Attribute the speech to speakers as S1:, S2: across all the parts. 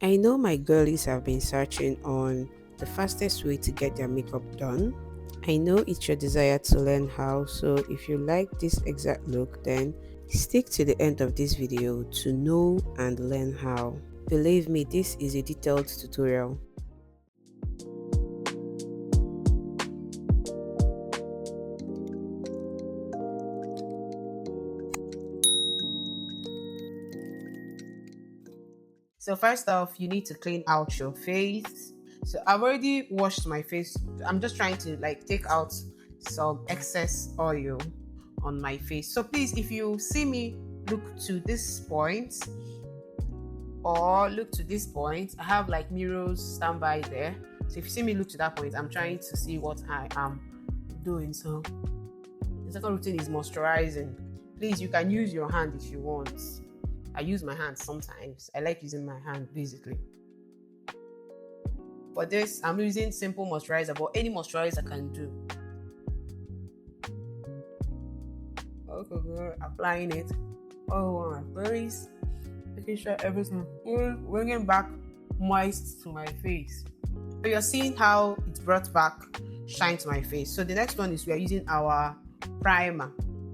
S1: I know my girlies have been searching on the fastest way to get their makeup done. I know it's your desire to learn how, so if you like this exact look, then stick to the end of this video to know and learn how. Believe me, this is a detailed tutorial. So first off, you need to clean out your face. So I've already washed my face. I'm just trying to take out some excess oil on my face. So please, if you see me look to this point or look to this point, I have mirrors standby there. So if you see me look to that point, I'm trying to see what I am doing. So the second routine is moisturizing. Please, you can use your hand if you want. I use my hand sometimes. I like using my hand basically. For this, I'm using simple moisturizer, but any moisturizer can do. Okay, good. Applying it all over my face, making sure everything bringing back moist to my face. So you're seeing how it's brought back shine to my face. So the next one is we are using our primer.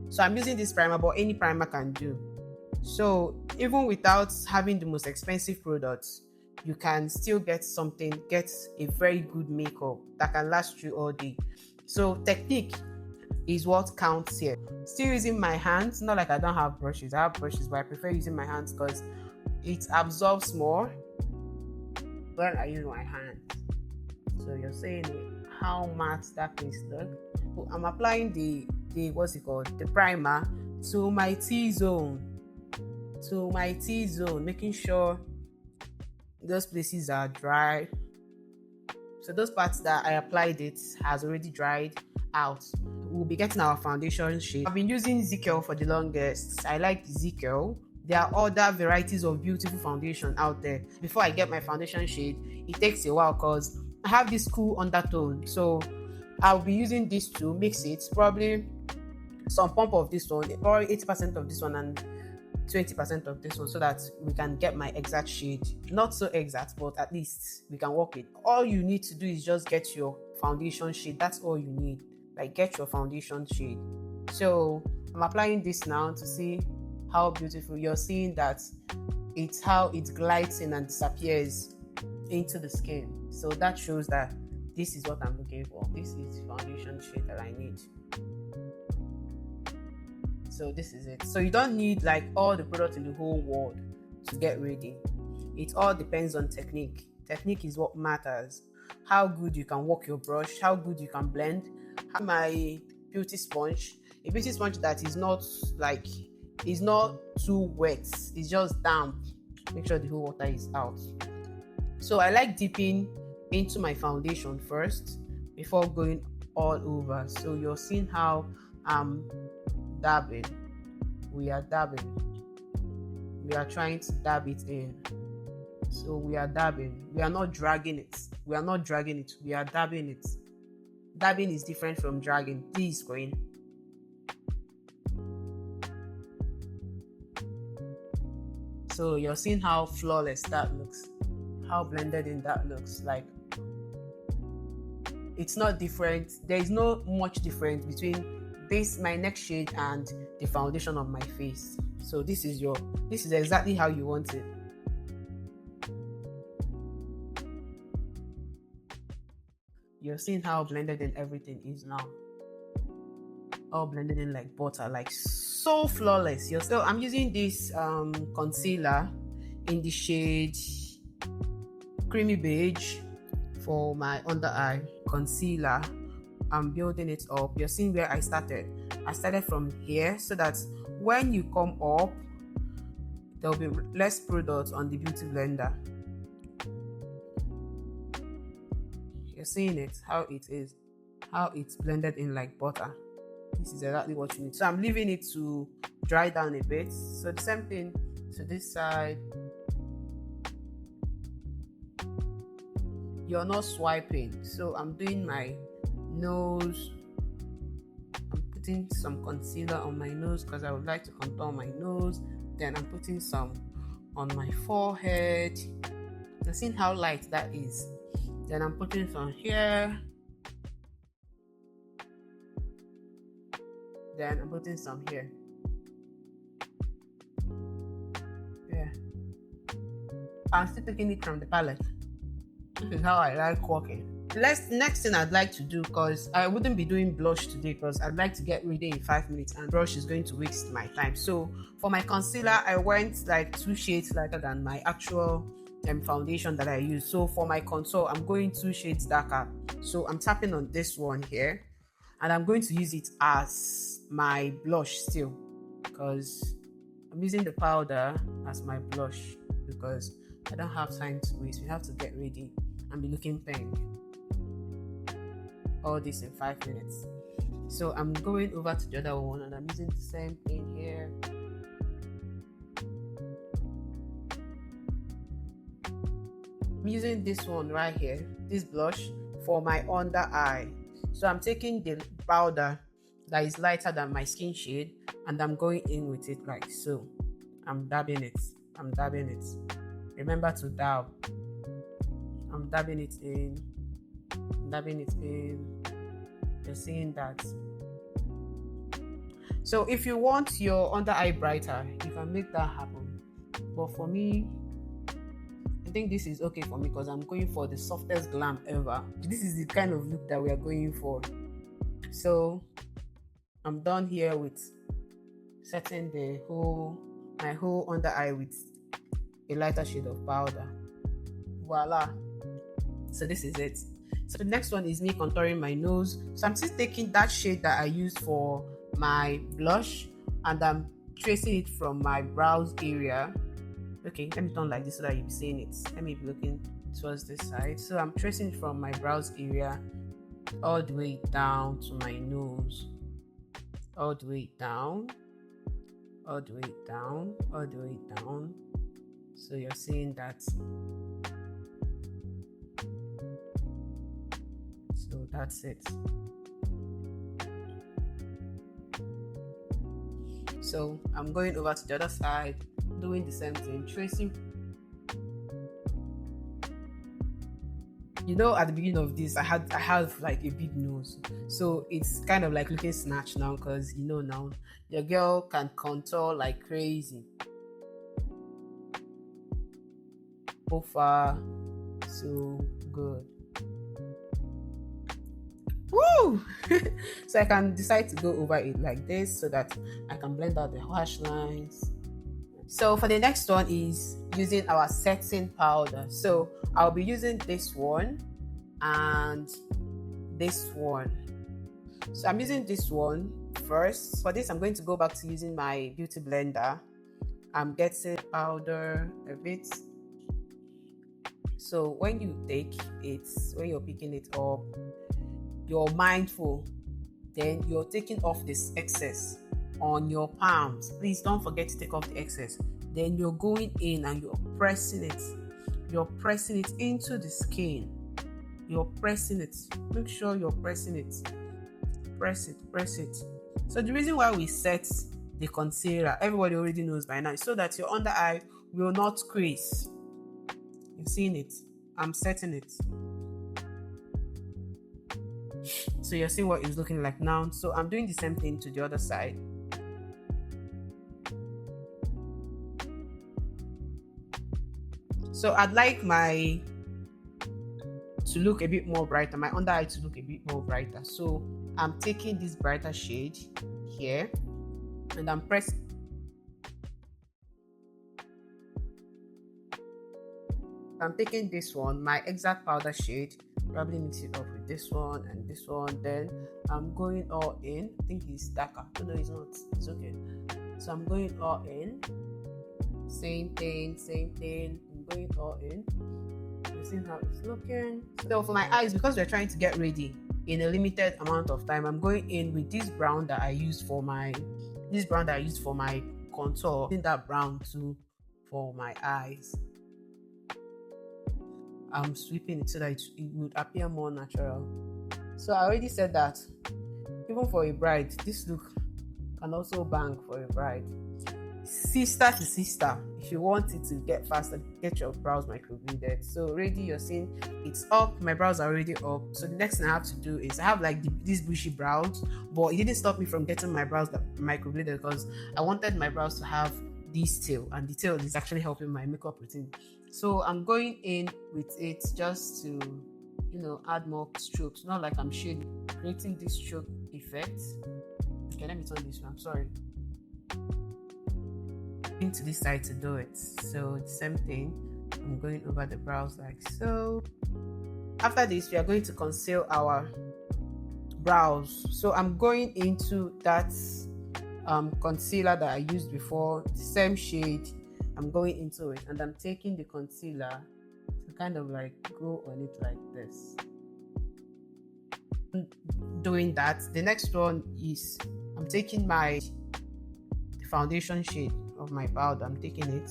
S1: So I'm using this primer, but any primer can do. So even without having the most expensive products, you can still get a very good makeup that can last you all day. So technique is what counts here. Still using my hands, not like I don't have brushes. I have brushes, but I prefer using my hands because it absorbs more when I use my hands. So you're saying how matte that place look. So I'm applying the primer to my T-zone. Making sure those places are dry. So those parts that I applied it has already dried out. We'll be getting our foundation shade. I've been using GLAM for the longest. I like GLAM. There are other varieties of beautiful foundation out there. Before I get my foundation shade, it takes a while because I have this cool undertone. So I'll be using this to mix it. Probably some pump of this one, probably 80% of this one and 20% of this one, so that we can get my exact shade. Not so exact, but at least we can work it. All you need to do is just get your foundation shade. That's all you need. Get your foundation shade. So I'm applying this now to see how beautiful. You're seeing that it's how it glides in and disappears into the skin. So that shows that this is what I'm looking for. This is the foundation shade that I need. So this is it. So you don't need all the products in the whole world to get ready. It all depends on technique. Technique is what matters. How good you can work your brush, how good you can blend. My beauty sponge, a beauty sponge that is not too wet, it's just damp. Make sure the whole water is out. So I like dipping into my foundation first before going all over. So you're seeing how dabbing. We are dabbing. We are trying to dab it in. So we are dabbing. We are not dragging it. We are dabbing it. Dabbing is different from dragging. Please go in. So you're seeing how flawless that looks. How blended in that looks. It's not different. There is no much difference between my next shade and the foundation of my face. So this is exactly how you want it. You're seeing how blended in everything is now. All blended in like butter, so flawless. So I'm using this concealer in the shade creamy beige for my under eye concealer. I'm building it up. You're seeing where I started. I started from here so that when you come up, there'll be less product on the beauty blender. You're seeing it, how it's blended in like butter. This is exactly what you need. So I'm leaving it to dry down a bit. So the same thing to this side. You're not swiping. So I'm doing my nose. I'm putting some concealer on my nose because I would like to contour my nose. Then I'm putting some on my forehead. You've seen how light that is. Then I'm putting some here. Then I'm putting some here. Yeah. I'm still taking it from the palette. This is how I like working. Next thing I'd like to do, because I wouldn't be doing blush today because I'd like to get ready in 5 minutes and brush is going to waste my time. So for my concealer, I went like 2 shades lighter than my actual foundation that I use. So for my contour, I'm going 2 shades darker. So I'm tapping on this one here and I'm going to use it as my blush still, because I'm using the powder as my blush because I don't have time to waste. We have to get ready and be looking pink. All this in 5 minutes. So I'm going over to the other one and I'm using the same thing here. I'm using this one right here, this blush, for my under eye. So I'm taking the powder that is lighter than my skin shade and I'm going in with it like so. I'm dabbing it. I'm dabbing it. Remember to dab. I'm dabbing it in. Dabbing it in. You're seeing that. So if you want your under eye brighter, you can make that happen. But for me, I think this is okay for me because I'm going for the softest glam ever. This is the kind of look that we are going for. So I'm done here with setting my whole under eye with a lighter shade of powder. Voila. So this is it. So the next one is me contouring my nose. So I'm still taking that shade that I used for my blush and I'm tracing it from my brows area. Okay, let me turn like this so that you'll be seeing it. Let me be looking towards this side. So I'm tracing it from my brows area all the way down to my nose. All the way down. All the way down. All the way down. So you're seeing that. So that's it. So I'm going over to the other side, doing the same thing, tracing. You know, at the beginning of this, I have like a big nose, so it's kind of like looking snatched now because you know now your girl can contour like crazy. So far, so good. Woo! So I can decide to go over it like this so that I can blend out the harsh lines. So for the next one is using our setting powder. So I'll be using this one and this one. So I'm using this one first. For this, I'm going to go back to using my beauty blender. I'm getting powder a bit. So when you take it, when you're picking it up, you're mindful, then you're taking off this excess on your palms. Please don't forget to take off the excess. Then you're going in and you're pressing it. You're pressing it into the skin. You're pressing it. Make sure you're pressing it. Press it, press it. So the reason why we set the concealer, everybody already knows by now, is so that your under eye will not crease. You've seen it. I'm setting it. So you're seeing what it's looking like now. So I'm doing the same thing to the other side. So I'd like to look a bit more brighter, my under eye to look a bit more brighter. So I'm taking this brighter shade here and I'm pressing. I'm taking this one, my exact powder shade, probably mix it up with this one and this one. Then I'm going all in. I think it's darker. Oh, no, it's not. It's okay. So I'm going all in. Same thing, same thing. I'm going all in. You see how it's looking. So for my eyes, because we're trying to get ready in a limited amount of time, I'm going in with this brown that I used for my contour. In that brown too for my eyes. I'm sweeping it so that it would appear more natural. So I already said that even for a bride, this look can also bang for a bride. Sister to sister, if you want it to get faster, get your brows microbladed. So already you're seeing it's up, my brows are already up. So the next thing I have to do is I have like these bushy brows, but it didn't stop me from getting my brows microbladed because I wanted my brows to have this tail, and the tail is actually helping my makeup routine. So I'm going in with it just to, you know, add more strokes, not like I'm shading, creating this stroke effect. Okay, let me turn this one, I'm sorry. Into this side to do it. So the same thing, I'm going over the brows like so. After this, we are going to conceal our brows. So I'm going into that concealer that I used before, the same shade. I'm going into it and I'm taking the concealer to kind of like go on it like this. Doing that, the next one is I'm taking my foundation shade of my powder, I'm taking it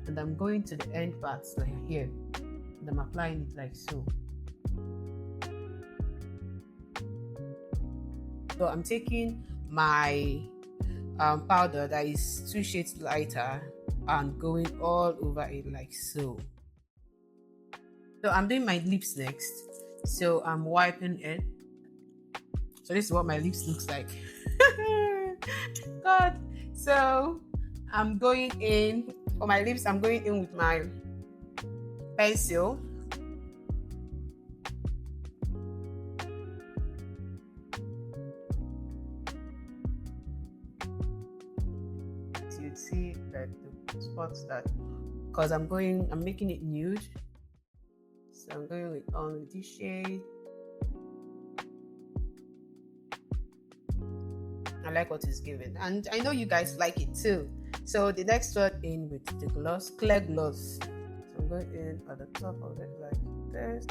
S1: and I'm going to the end parts like here and I'm applying it like so. So I'm taking my powder that is 2 shades lighter and going all over it like so. So I'm doing my lips next, so I'm wiping it. So this is what my lips looks like. God. So I'm going in for my lips, I'm going in with my pencil. So you'd see like the spots that, because I'm making it nude. So I'm going on with this shade. I like what it's giving, and I know you guys like it too. So the next one in with the gloss, clear gloss. So I'm going in at the top of it like this,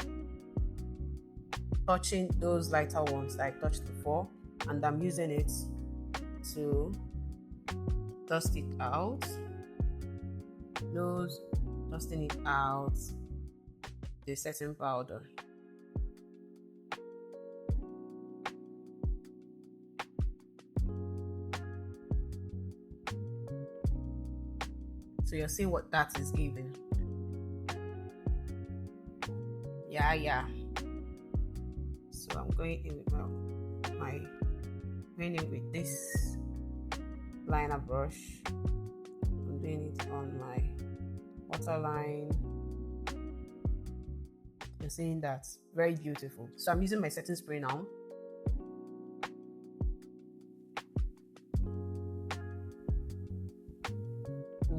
S1: touching those lighter ones that I touched before, and I'm using it to dust it out. Nose, dusting it out, the setting powder. So you're seeing what that is giving. Yeah. So I'm going in with going in with this liner brush. I'm doing it on my waterline. You're seeing that, very beautiful. So I'm using my setting spray now.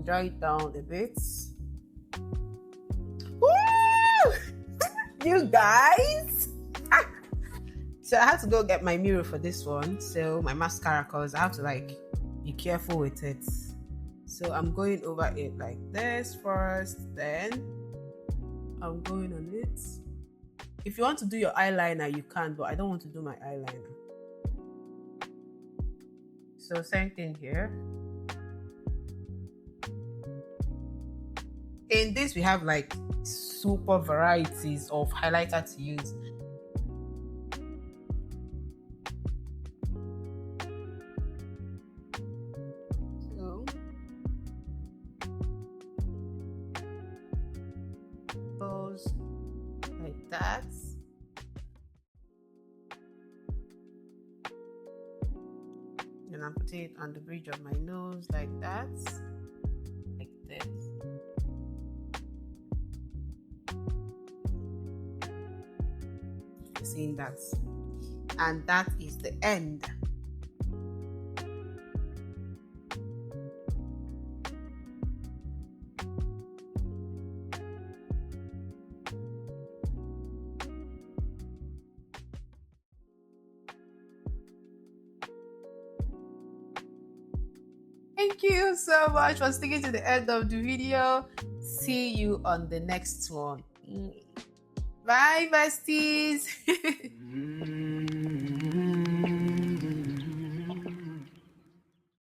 S1: Dry it down a bit. Woo! You guys! So I have to go get my mirror for this one. So my mascara, cause I have to like be careful with it. So I'm going over it like this first, then I'm going on it. If you want to do your eyeliner, you can, but I don't want to do my eyeliner. So same thing here. In this, we have like super varieties of highlighter to use. So, goes like that. Then I'm putting it on the bridge of my nose like that. Like this. Seeing that, and that is the end. Thank you so much for sticking to the end of the video. See you on the next one. Bye, besties.